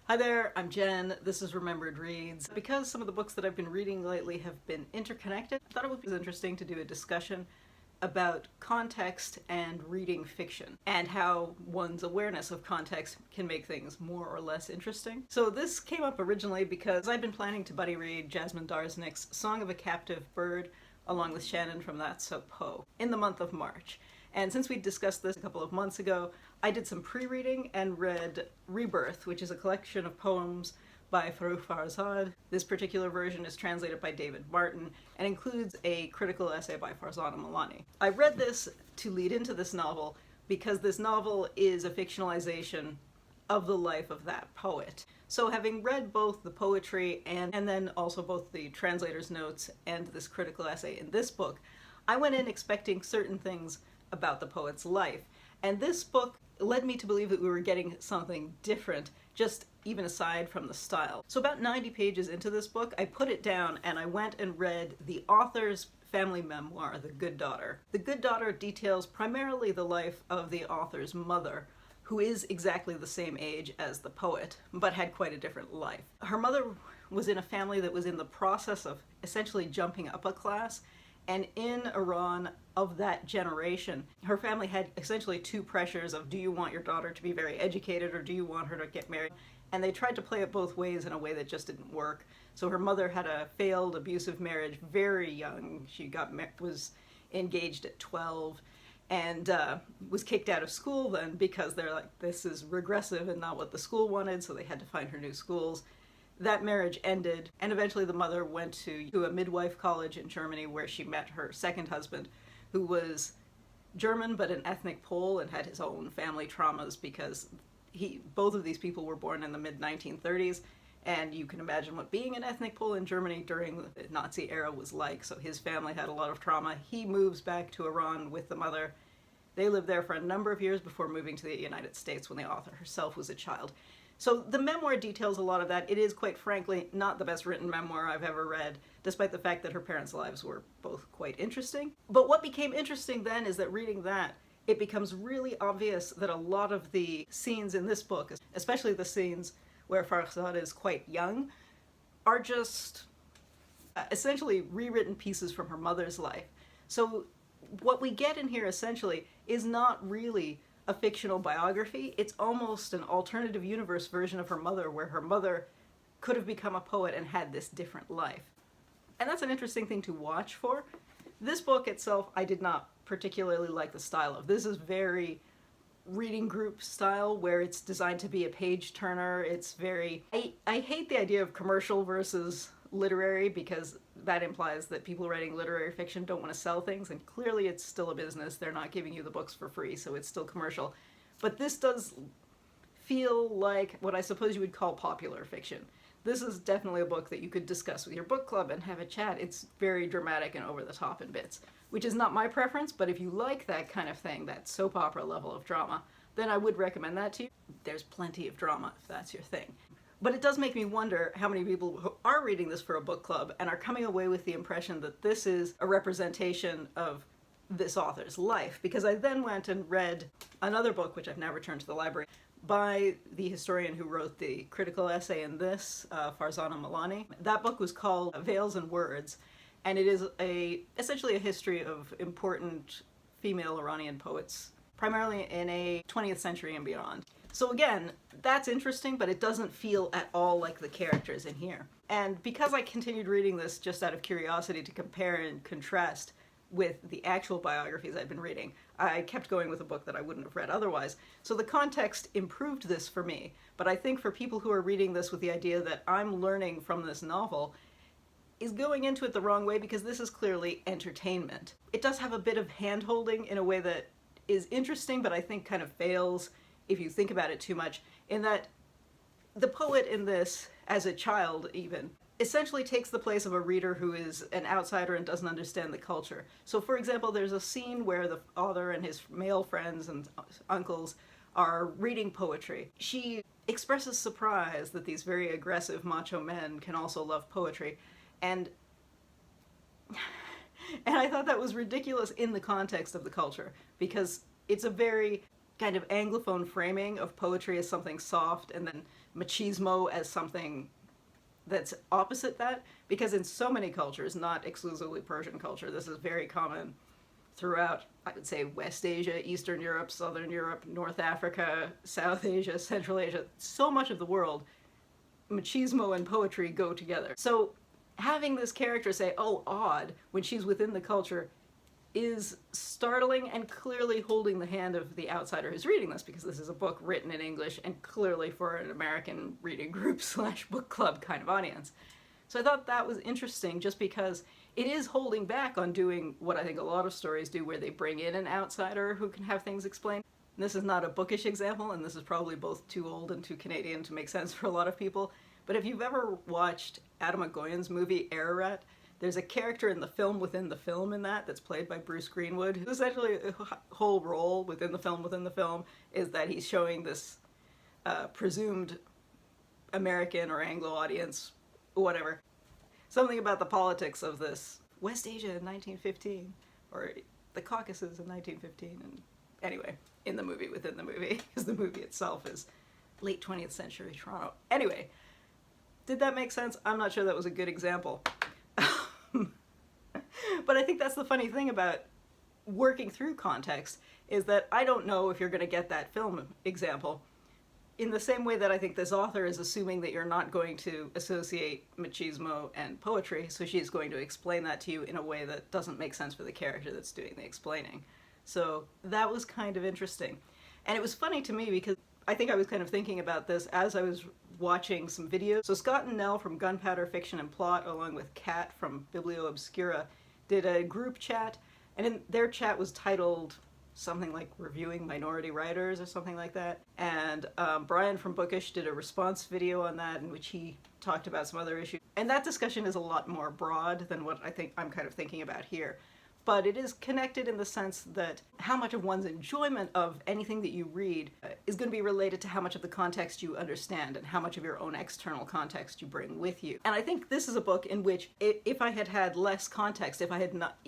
Hi there, I'm Jen. This is Remembered Reads. Because some of the books that I've been reading lately have been interconnected, I thought it would be interesting to do a discussion about context and reading fiction, and how one's awareness of context can make things more or less interesting. So this came up originally because I'd been planning to buddy read Jasmin Darznik's Song of a Captive Bird along with Shannon from That's So Poe in the month of March. And since we discussed this a couple of months ago, I did some pre-reading and read Rebirth, which is a collection of poems by Forugh Farrokhzad. This particular version is translated by David Martin and includes a critical essay by Farzaneh Milani. I read this to lead into this novel because this novel is a fictionalization of the life of that poet. So having read both the poetry and then also both the translator's notes and this critical essay in this book, I went in expecting certain things about the poet's life. And this book led me to believe that we were getting something different, just even aside from the style. So about 90 pages into this book, I put it down and I went and read the author's family memoir, The Good Daughter. The Good Daughter details primarily the life of the author's mother, who is exactly the same age as the poet, but had quite a different life. Her mother was in a family that was in the process of essentially jumping up a class, and in Iran of that generation, her family had essentially two pressures of, do you want your daughter to be very educated or do you want her to get married? And they tried to play it both ways in a way that just didn't work. So her mother had a failed abusive marriage very young. She was engaged at 12 and was kicked out of school then because they're like, this is regressive and not what the school wanted, so they had to find her new schools. That marriage ended, and eventually the mother went to a midwife college in Germany where she met her second husband, who was German but an ethnic Pole and had his own family traumas because both of these people were born in the mid-1930s, and you can imagine what being an ethnic Pole in Germany during the Nazi era was like, so his family had a lot of trauma. He moves back to Iran with the mother. They lived there for a number of years before moving to the United States when the author herself was a child. So the memoir details a lot of that. It is, quite frankly, not the best written memoir I've ever read, despite the fact that her parents' lives were both quite interesting. But what became interesting then is that reading that, it becomes really obvious that a lot of the scenes in this book, especially the scenes where Farrokhzad is quite young, are just essentially rewritten pieces from her mother's life. So what we get in here essentially is not really a fictional biography. It's almost an alternative universe version of her mother, where her mother could have become a poet and had this different life. And that's an interesting thing to watch for. This book itself, I did not particularly like the style of. This is very reading group style, where it's designed to be a page turner. It's very, I hate the idea of commercial versus literary, because that implies that people writing literary fiction don't want to sell things, and clearly it's still a business. They're not giving you the books for free, so it's still commercial. But this does feel like what I suppose you would call popular fiction. This is definitely a book that you could discuss with your book club and have a chat. It's very dramatic and over the top in bits, which is not my preference, but if you like that kind of thing, that soap opera level of drama, then I would recommend that to you. There's plenty of drama if that's your thing. But it does make me wonder how many people who are reading this for a book club and are coming away with the impression that this is a representation of this author's life. Because I then went and read another book, which I've now returned to the library, by the historian who wrote the critical essay in this, Farzaneh Milani. That book was called Veils and Words, and it is essentially a history of important female Iranian poets, primarily in a 20th century and beyond. So again, that's interesting, but it doesn't feel at all like the characters in here. And because I continued reading this just out of curiosity to compare and contrast with the actual biographies I'd been reading, I kept going with a book that I wouldn't have read otherwise. So the context improved this for me, but I think for people who are reading this with the idea that I'm learning from this novel, is going into it the wrong way, because this is clearly entertainment. It does have a bit of hand-holding in a way that is interesting, but I think kind of fails if you think about it too much, in that the poet in this, as a child even, essentially takes the place of a reader who is an outsider and doesn't understand the culture. So for example, there's a scene where the author and his male friends and uncles are reading poetry. She expresses surprise that these very aggressive macho men can also love poetry, and I thought that was ridiculous in the context of the culture, because it's a very kind of Anglophone framing of poetry as something soft and then machismo as something that's opposite that, because in so many cultures, not exclusively Persian culture, this is very common throughout, I would say, West Asia, Eastern Europe, Southern Europe, North Africa, South Asia, Central Asia, so much of the world, machismo and poetry go together. So having this character say, oh, odd, when she's within the culture is startling and clearly holding the hand of the outsider who's reading this, because this is a book written in English and clearly for an American reading group / book club kind of audience. So I thought that was interesting just because it is holding back on doing what I think a lot of stories do, where they bring in an outsider who can have things explained. And this is not a bookish example, and this is probably both too old and too Canadian to make sense for a lot of people. But if you've ever watched Adam Egoyan's movie Ararat, there's a character in the film within the film in that's played by Bruce Greenwood, who essentially the whole role within the film is that he's showing this presumed American or Anglo audience, whatever, something about the politics of this West Asia in 1915, or the Caucasus in 1915, and anyway, in the movie, within the movie, because the movie itself is late 20th century Toronto. Anyway, did that make sense? I'm not sure that was a good example. But I think that's the funny thing about working through context, is that I don't know if you're going to get that film example. In the same way that I think this author is assuming that you're not going to associate machismo and poetry, so she's going to explain that to you in a way that doesn't make sense for the character that's doing the explaining. So that was kind of interesting. And it was funny to me because I think I was kind of thinking about this as I was watching some videos. So Scott and Nell from Gunpowder Fiction and Plot, along with Kat from Biblio Obscura, did a group chat, and in their chat was titled something like Reviewing Minority Writers or something like that. And Brian from Bookish did a response video on that in which he talked about some other issues. And that discussion is a lot more broad than what I think I'm kind of thinking about here. But it is connected in the sense that how much of one's enjoyment of anything that you read is going to be related to how much of the context you understand and how much of your own external context you bring with you. And I think this is a book in which if I had had less context, if I had not,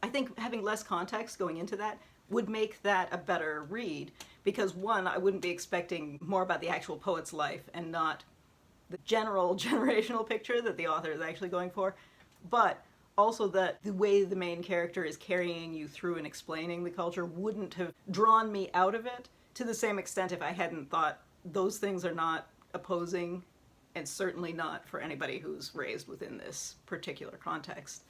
I think having less context going into that would make that a better read, because one, I wouldn't be expecting more about the actual poet's life and not the general generational picture that the author is actually going for, but also that the way the main character is carrying you through and explaining the culture wouldn't have drawn me out of it to the same extent if I hadn't thought those things are not opposing, and certainly not for anybody who's raised within this particular context.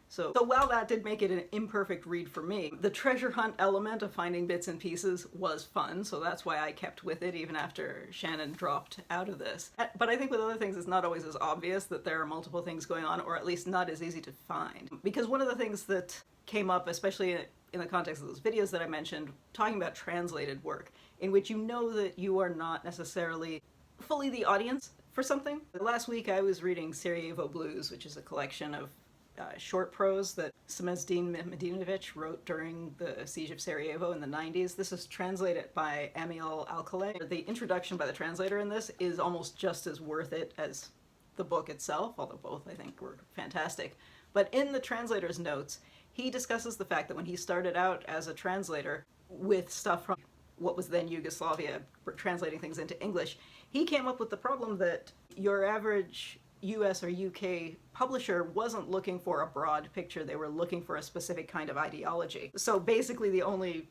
So while that did make it an imperfect read for me, the treasure hunt element of finding bits and pieces was fun, so that's why I kept with it even after Shannon dropped out of this. But I think with other things it's not always as obvious that there are multiple things going on, or at least not as easy to find. Because one of the things that came up, especially in the context of those videos that I mentioned, talking about translated work, in which you know that you are not necessarily fully the audience for something. Last week I was reading Sarajevo Blues, which is a collection of short prose that Semezdin Mehmedinović wrote during the siege of Sarajevo in the 90s. This is translated by Ammiel Alcalay. The introduction by the translator in this is almost just as worth it as the book itself, although both I think were fantastic. But in the translator's notes, he discusses the fact that when he started out as a translator with stuff from what was then Yugoslavia, translating things into English, he came up with the problem that your average US or UK publisher wasn't looking for a broad picture, they were looking for a specific kind of ideology. So basically the only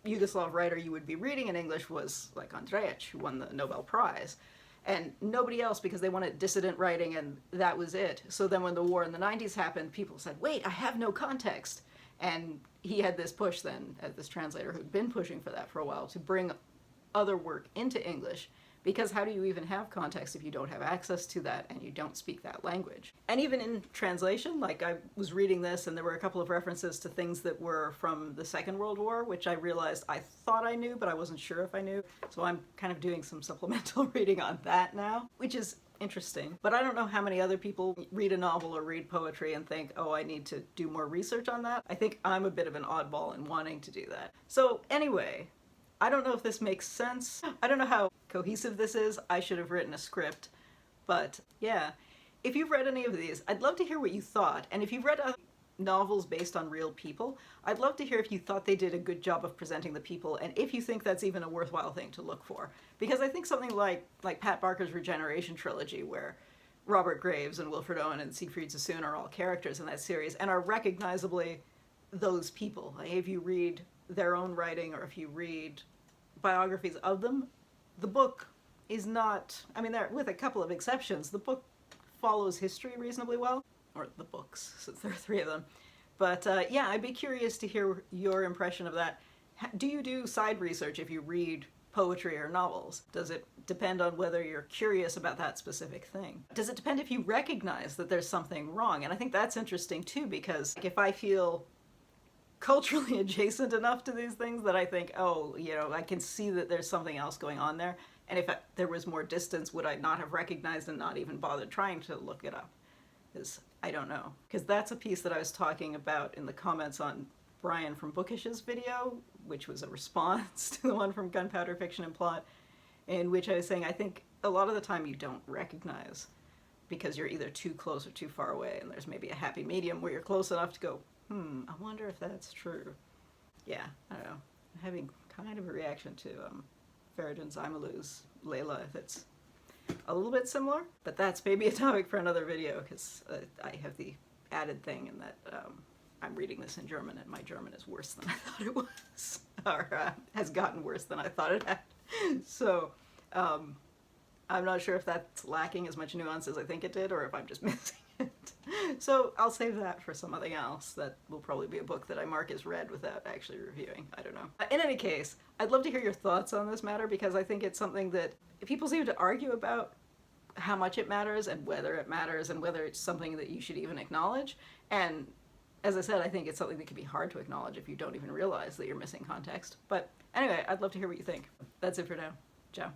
Yugoslav writer you would be reading in English was like Andrić, who won the Nobel Prize, and nobody else, because they wanted dissident writing and that was it. So then when the war in the 90s happened, people said, wait, I have no context. And he had this push then, as this translator who'd been pushing for that for a while, to bring other work into English. Because how do you even have context if you don't have access to that and you don't speak that language? And even in translation, like I was reading this and there were a couple of references to things that were from the Second World War, which I realized I thought I knew, but I wasn't sure if I knew. So I'm kind of doing some supplemental reading on that now, which is interesting. But I don't know how many other people read a novel or read poetry and think, oh, I need to do more research on that. I think I'm a bit of an oddball in wanting to do that. So anyway, I don't know if this makes sense. I don't know how cohesive this is. I should have written a script. But yeah, if you've read any of these, I'd love to hear what you thought. And if you've read novels based on real people, I'd love to hear if you thought they did a good job of presenting the people, and if you think that's even a worthwhile thing to look for. Because I think something like Pat Barker's Regeneration trilogy, where Robert Graves and Wilfred Owen and Siegfried Sassoon are all characters in that series and are recognizably those people. Like, if you read their own writing or if you read biographies of them, the book is not, I mean, there, with a couple of exceptions, the book follows history reasonably well. Or the books, since there are 3 of them. But yeah, I'd be curious to hear your impression of that. Do you do side research if you read poetry or novels? Does it depend on whether you're curious about that specific thing? Does it depend if you recognize that there's something wrong? And I think that's interesting too, because if I feel culturally adjacent enough to these things that I think, oh, you know, I can see that there's something else going on there, and if there was more distance, would I not have recognized and not even bothered trying to look it up? Because I don't know. Because that's a piece that I was talking about in the comments on Brian from Bookish's video, which was a response to the one from Gunpowder Fiction and Plot, in which I was saying I think a lot of the time you don't recognize because you're either too close or too far away, and there's maybe a happy medium where you're close enough to go, I wonder if that's true. Yeah, I don't know. I'm having kind of a reaction to Feridun Zaimoğlu's Leyla, that's a little bit similar, but that's maybe a topic for another video, because I have the added thing in that I'm reading this in German and my German is worse than I thought it was, or has gotten worse than I thought it had. So I'm not sure if that's lacking as much nuance as I think it did, or if I'm just missing it. So I'll save that for something else. That will probably be a book that I mark as read without actually reviewing. I don't know. In any case, I'd love to hear your thoughts on this matter, because I think it's something that people seem to argue about how much it matters and whether it's something that you should even acknowledge. And as I said, I think it's something that can be hard to acknowledge if you don't even realize that you're missing context. But anyway, I'd love to hear what you think. That's it for now. Ciao.